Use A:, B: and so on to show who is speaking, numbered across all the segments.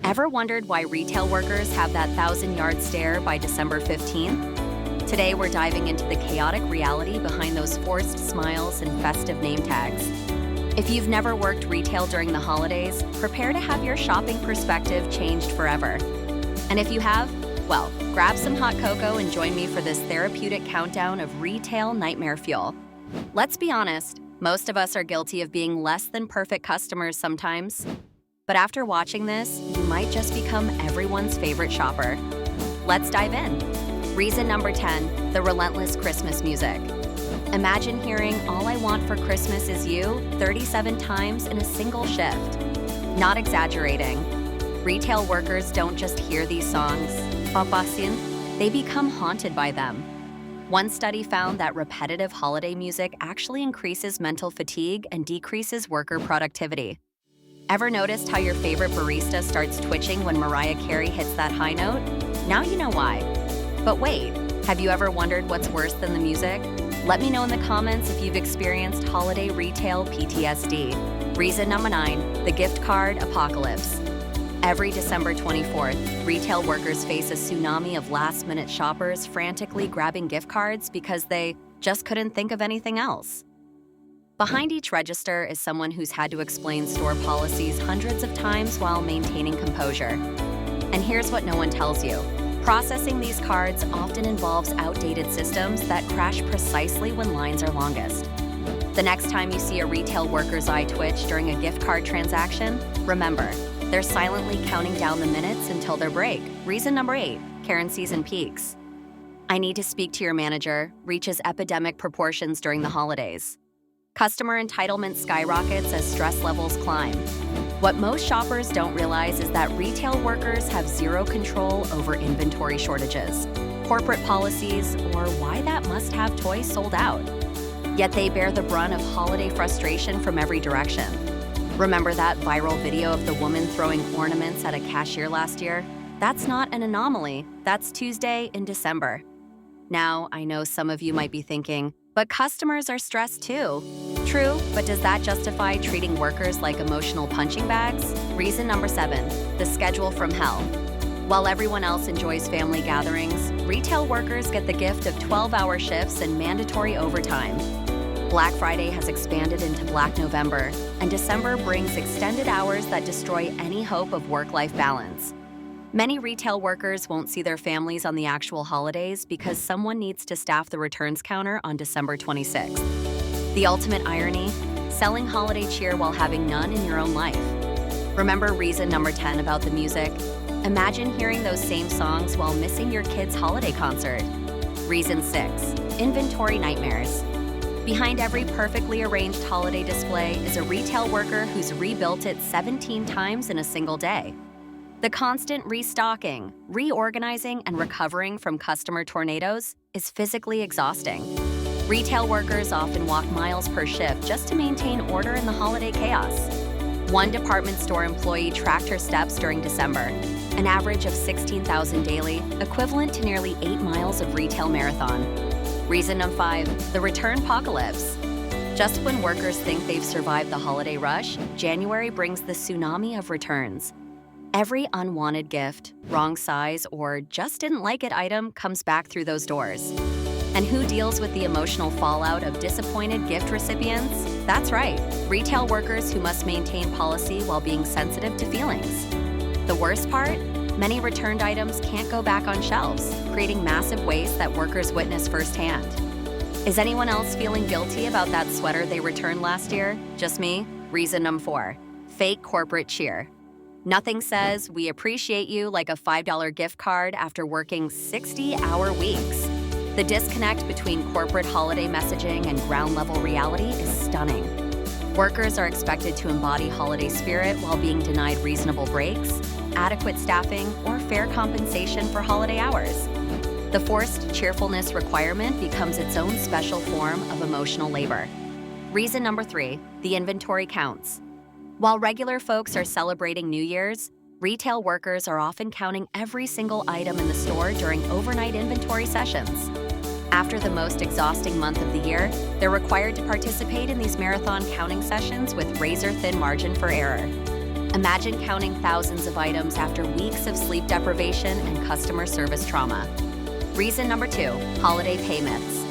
A: Ever wondered why retail workers have that 1,000-yard stare by December 15th? Today, we're diving into the chaotic reality behind those forced smiles and festive name tags. If you've never worked retail during the holidays, prepare to have your shopping perspective changed forever. And if you have, well, grab some hot cocoa and join me for this therapeutic countdown of retail nightmare fuel. Let's be honest, most of us are guilty of being less than perfect customers sometimes. But after watching this, you might just become everyone's favorite shopper. Let's dive in. Reason number 10, the relentless Christmas music. Imagine hearing "All I Want for Christmas Is You" 37 times in a single shift. Not exaggerating. Retail workers don't just hear these songs, they become haunted by them. One study found that repetitive holiday music actually increases mental fatigue and decreases worker productivity. Ever noticed how your favorite barista starts twitching when Mariah Carey hits that high note? Now you know why. But wait, have you ever wondered what's worse than the music? Let me know in the comments if you've experienced holiday retail PTSD. Reason number 9, the gift card apocalypse. Every December 24th, retail workers face a tsunami of last-minute shoppers frantically grabbing gift cards because they just couldn't think of anything else. Behind each register is someone who's had to explain store policies hundreds of times while maintaining composure. And here's what no one tells you. Processing these cards often involves outdated systems that crash precisely when lines are longest. The next time you see a retail worker's eye twitch during a gift card transaction, remember, they're silently counting down the minutes until their break. Reason number 8, Karen season peaks. "I need to speak to your manager" reaches epidemic proportions during the holidays. Customer entitlement skyrockets as stress levels climb. What most shoppers don't realize is that retail workers have zero control over inventory shortages, corporate policies, or why that must-have toy sold out. Yet they bear the brunt of holiday frustration from every direction. Remember that viral video of the woman throwing ornaments at a cashier last year? That's not an anomaly, that's Tuesday in December. Now, I know some of you might be thinking, but customers are stressed too. True, but does that justify treating workers like emotional punching bags? Reason number 7, the schedule from hell. While everyone else enjoys family gatherings, retail workers get the gift of 12-hour shifts and mandatory overtime. Black Friday has expanded into Black November, and December brings extended hours that destroy any hope of work-life balance. Many retail workers won't see their families on the actual holidays because someone needs to staff the returns counter on December 26th. The ultimate irony? Selling holiday cheer while having none in your own life. Remember reason number 10 about the music? Imagine hearing those same songs while missing your kid's holiday concert. Reason 6, inventory nightmares. Behind every perfectly arranged holiday display is a retail worker who's rebuilt it 17 times in a single day. The constant restocking, reorganizing, and recovering from customer tornadoes is physically exhausting. Retail workers often walk miles per shift just to maintain order in the holiday chaos. One department store employee tracked her steps during December, an average of 16,000 daily, equivalent to nearly 8 miles of retail marathon. Reason number 5, the return apocalypse. Just when workers think they've survived the holiday rush, January brings the tsunami of returns. Every unwanted gift, wrong size, or just didn't like it item comes back through those doors. And who deals with the emotional fallout of disappointed gift recipients? That's right, retail workers who must maintain policy while being sensitive to feelings. The worst part? Many returned items can't go back on shelves, creating massive waste that workers witness firsthand. Is anyone else feeling guilty about that sweater they returned last year? Just me? Reason number 4, fake corporate cheer. Nothing says "we appreciate you" like a $5 gift card after working 60-hour weeks. The disconnect between corporate holiday messaging and ground-level reality is stunning. Workers are expected to embody holiday spirit while being denied reasonable breaks, adequate staffing, or fair compensation for holiday hours. The forced cheerfulness requirement becomes its own special form of emotional labor. Reason number 3, the inventory counts. While regular folks are celebrating New Year's, retail workers are often counting every single item in the store during overnight inventory sessions. After the most exhausting month of the year, they're required to participate in these marathon counting sessions with razor-thin margin for error. Imagine counting thousands of items after weeks of sleep deprivation and customer service trauma. Reason number 2, holiday pay myths.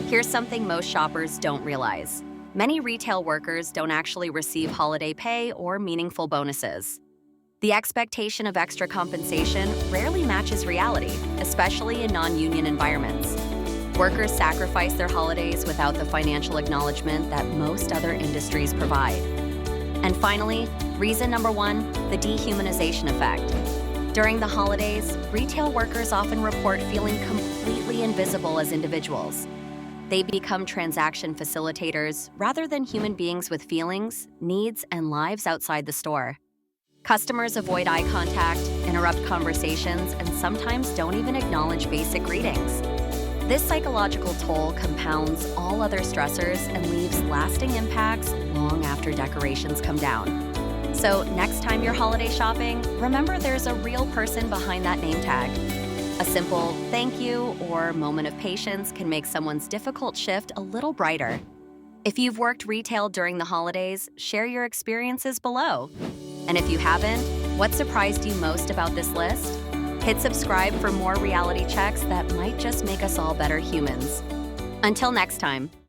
A: Here's something most shoppers don't realize. Many retail workers don't actually receive holiday pay or meaningful bonuses. The expectation of extra compensation rarely matches reality, especially in non-union environments. Workers sacrifice their holidays without the financial acknowledgement that most other industries provide. And finally, reason number 1, the dehumanization effect. During the holidays, retail workers often report feeling completely invisible as individuals. They become transaction facilitators rather than human beings with feelings, needs, and lives outside the store. Customers avoid eye contact, interrupt conversations, and sometimes don't even acknowledge basic greetings. This psychological toll compounds all other stressors and leaves lasting impacts long after decorations come down. So next time you're holiday shopping, remember there's a real person behind that name tag. A simple thank you or moment of patience can make someone's difficult shift a little brighter. If you've worked retail during the holidays, share your experiences below. And if you haven't, what surprised you most about this list? Hit subscribe for more reality checks that might just make us all better humans. Until next time.